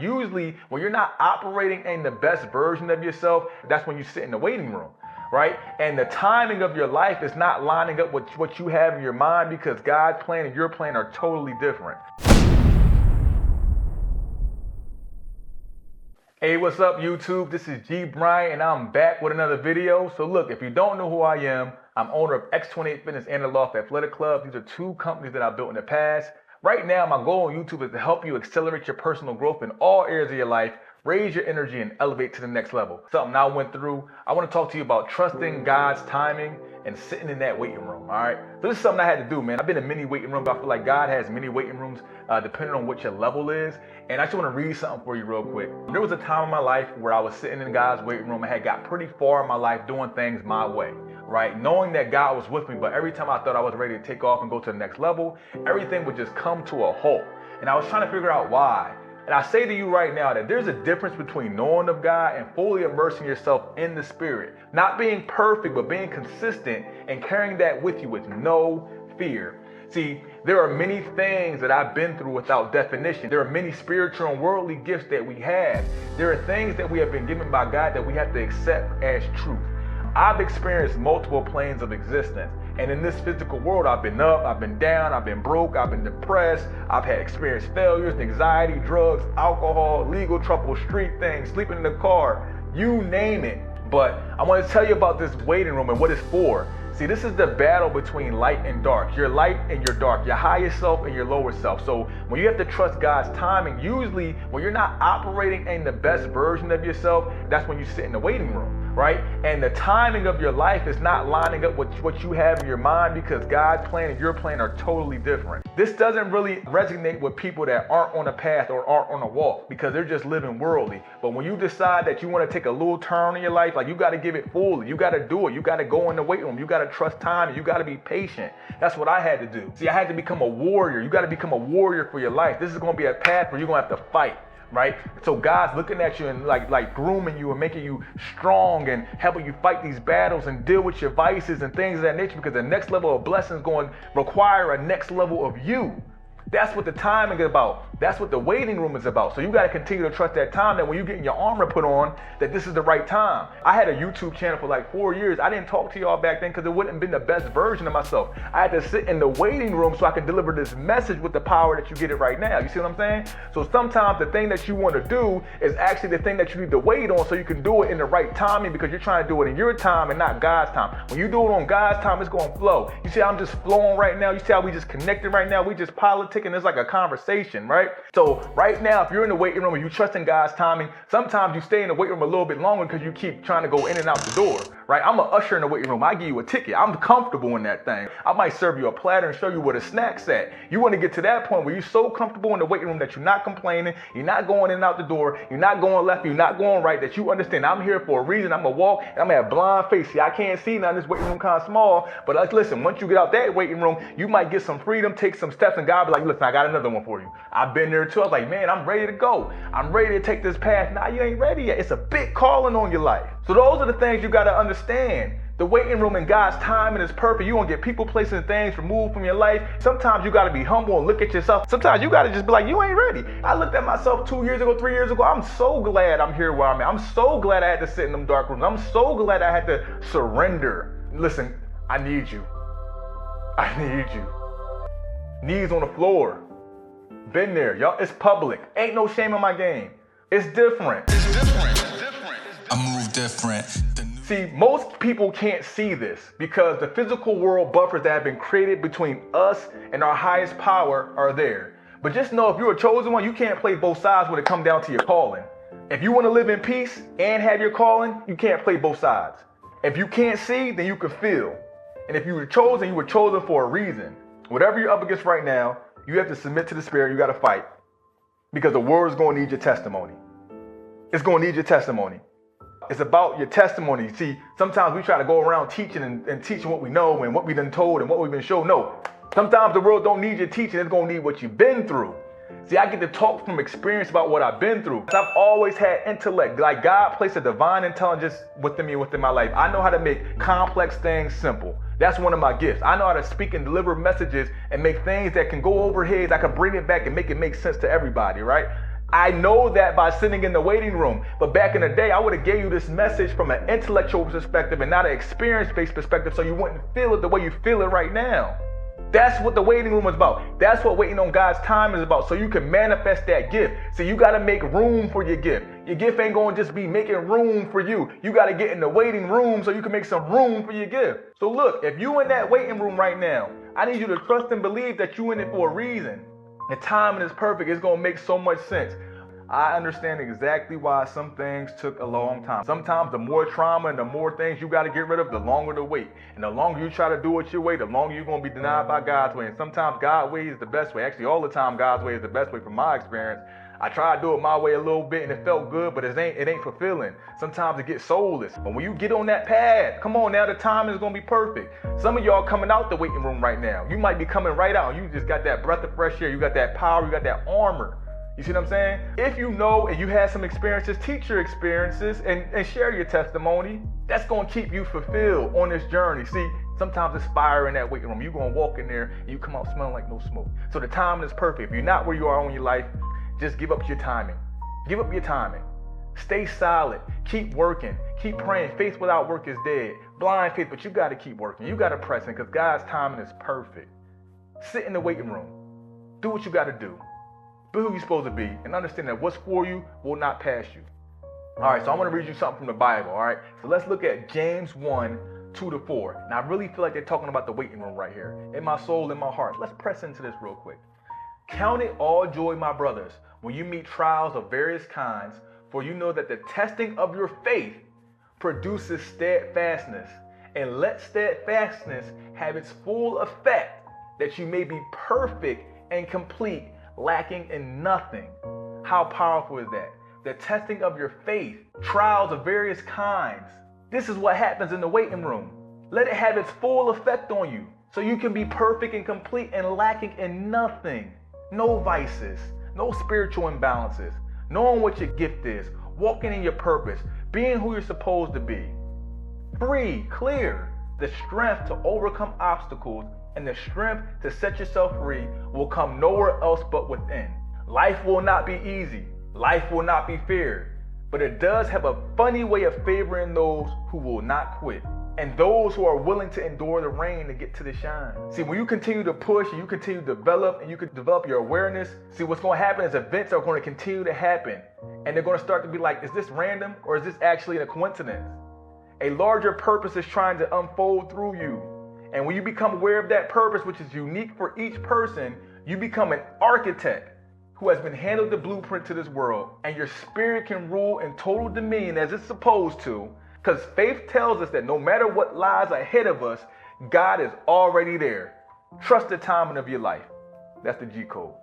Usually, when you're not operating in the best version of yourself, that's when you sit in the waiting room, right? And the timing of your life is not lining up with what you have in your mind, because God's plan and your plan are totally different. Hey, what's up, YouTube? This is Gee Bryant, and I'm back with another video. So look, if you don't know who I am, I'm owner of X28 Fitness and the Loft Athletic Club. These are two companies that I've built in the past. Right now, my goal on YouTube is to help you accelerate your personal growth in all areas of your life, raise your energy, and elevate to the next level. Something I went through. I want to talk to you about trusting God's timing and sitting in that waiting room, all right? So this is something I had to do, man. I've been in many waiting rooms. I feel like God has many waiting rooms depending on what your level is. And I just want to read something for you real quick. There was a time in my life where I was sitting in God's waiting room. I had got pretty far in my life doing things my way, right? Knowing that God was with me, but every time I thought I was ready to take off and go to the next level, everything would just come to a halt. And I was trying to figure out why. And I say to you right now that there's a difference between knowing of God and fully immersing yourself in the Spirit. Not being perfect, but being consistent and carrying that with you with no fear. See, there are many things that I've been through without definition. There are many spiritual and worldly gifts that we have. There are things that we have been given by God that we have to accept as truth. I've experienced multiple planes of existence. And in this physical world, I've been up, I've been down, I've been broke, I've been depressed, I've had experienced failures, anxiety, drugs, alcohol, legal trouble, street things, sleeping in the car, you name it. But I want to tell you about this waiting room and what it's for. See, this is the battle between light and dark, your light and your dark, your higher self and your lower self. So when you have to trust God's timing, usually when you're not operating in the best version of yourself, that's when you sit in the waiting room, right? And the timing of your life is not lining up with what you have in your mind, because God's plan and your plan are totally different. This doesn't really resonate with people that aren't on a path or aren't on a walk, because they're just living worldly. But when you decide that you want to take a little turn in your life, like, you got to give it fully. You got to do it. You got to go in the waiting room. You got to trust time, and you got to be patient. That's what I had to do. See, I had to become a warrior. You got to become a warrior for your life. This is going to be a path where you're going to have to fight, right? So God's looking at you and like grooming you and making you strong and helping you fight these battles and deal with your vices and things of that nature, because the next level of blessing is going to require a next level of you. That's what the timing is about. That's what the waiting room is about. So you got to continue to trust that time, that when you get your armor put on, that this is the right time. I had a YouTube channel for like 4 years. I didn't talk to y'all back then because it wouldn't have been the best version of myself. I had to sit in the waiting room so I could deliver this message with the power that you get it right now. You see what I'm saying? So sometimes the thing that you want to do is actually the thing that you need to wait on, so you can do it in the right timing, because you're trying to do it in your time and not God's time. When you do it on God's time, it's going to flow. You see how I'm just flowing right now? You see how we just connected right now? We just politicking. It's like a conversation, right? So right now, if you're in the waiting room and you trust in God's timing, sometimes you stay in the waiting room a little bit longer because you keep trying to go in and out the door, right? I'm an usher in the waiting room. I give you a ticket. I'm comfortable in that thing. I might serve you a platter and show you where the snack's at. You want to get to that point where you're so comfortable in the waiting room that you're not complaining, you're not going in and out the door, you're not going left, you're not going right, that you understand I'm here for a reason. I'm going to walk and I'm going to have blind face. See, I can't see now. This waiting room kind of small, but listen, once you get out that waiting room, you might get some freedom, take some steps, and God be like, listen, I got another one for you. I've been there too. I was like, man, I'm ready to go. I'm ready to take this path. Nah, you ain't ready yet. It's a big calling on your life. So those are the things you got to understand. The waiting room and God's timing is perfect. You're going to get people, places, and things removed from your life. Sometimes you got to be humble and look at yourself. Sometimes you got to just be like, you ain't ready. I looked at myself 2 years ago, 3 years ago. I'm so glad I'm here where I'm at. I'm so glad I had to sit in them dark rooms. I'm so glad I had to surrender. Listen, I need you. I need you. Knees on the floor. Been there, y'all. It's public. Ain't no shame in my game. It's different. It's different. I move different. See, most people can't see this because the physical world buffers that have been created between us and our highest power are there. But just know, if you're a chosen one, you can't play both sides when it comes down to your calling. If you want to live in peace and have your calling, you can't play both sides. If you can't see, then you can feel. And if you were chosen for a reason. Whatever you're up against right now, you have to submit to the Spirit. You got to fight, because the world is going to need your testimony. It's going to need your testimony. It's about your testimony. See, sometimes we try to go around teaching and teaching what we know and what we've been told and what we've been shown. No, sometimes the world don't need your teaching. It's going to need what you've been through. See, I get to talk from experience about what I've been through. I've always had intellect. Like, God placed a divine intelligence within me, within my life. I know how to make complex things simple. That's one of my gifts. I know how to speak and deliver messages and make things that can go over heads. I can bring it back and make it make sense to everybody, right? I know that by sitting in the waiting room. But back in the day, I would have gave you this message from an intellectual perspective and not an experience-based perspective, so you wouldn't feel it the way you feel it right now. That's what the waiting room is about. That's what waiting on God's time is about, so you can manifest that gift. So you got to make room for your gift. Your gift ain't going to just be making room for you. You got to get in the waiting room so you can make some room for your gift. So look, if you in that waiting room right now, I need you to trust and believe that you in it for a reason. The timing is perfect. It's going to make so much sense. I understand exactly why some things took a long time. Sometimes the more trauma and the more things you got to get rid of, the longer the wait. And the longer you try to do it your way, the longer you're going to be denied by God's way. And sometimes God's way is the best way. Actually, all the time, God's way is the best way from my experience. I tried to do it my way a little bit and it felt good, but it ain't fulfilling. Sometimes it gets soulless. But when you get on that path, come on now, the timing is going to be perfect. Some of y'all coming out the waiting room right now. You might be coming right out. You just got that breath of fresh air. You got that power. You got that armor. You see what I'm saying? If you know and you had some experiences, teach your experiences and share your testimony. That's going to keep you fulfilled on this journey. See, sometimes it's fire in that waiting room. You're going to walk in there and you come out smelling like no smoke. So the timing is perfect. If you're not where you are in your life, just give up your timing. Give up your timing. Stay solid. Keep working. Keep praying. Faith without work is dead. Blind faith, but you got to keep working. You got to press in because God's timing is perfect. Sit in the waiting room. Do what you got to do. Be who you're supposed to be and understand that what's for you will not pass you. All right, so I want to read you something from the Bible, all right? So let's look at James 1, 2-4. And I really feel like they're talking about the waiting room right here. In my soul, in my heart. Let's press into this real quick. Count it all joy, my brothers, when you meet trials of various kinds, for you know that the testing of your faith produces steadfastness. And let steadfastness have its full effect, that you may be perfect and complete, lacking in nothing. How powerful is that? The testing of your faith, trials of various kinds. This is what happens in the waiting room. Let it have its full effect on you so you can be perfect and complete and lacking in nothing. No vices, no spiritual imbalances, knowing what your gift is, walking in your purpose, being who you're supposed to be. Free, clear, the strength to overcome obstacles and the strength to set yourself free will come nowhere else but within. Life will not be easy. Life will not be fair. But it does have a funny way of favoring those who will not quit and those who are willing to endure the rain to get to the shine. See, when you continue to push and you continue to develop and you can develop your awareness, see what's going to happen is events are going to continue to happen. And they're going to start to be like, is this random or is this actually a coincidence? A larger purpose is trying to unfold through you. And when you become aware of that purpose, which is unique for each person, you become an architect who has been handed the blueprint to this world. And your spirit can rule in total dominion as it's supposed to. Because faith tells us that no matter what lies ahead of us, God is already there. Trust the timing of your life. That's the G code.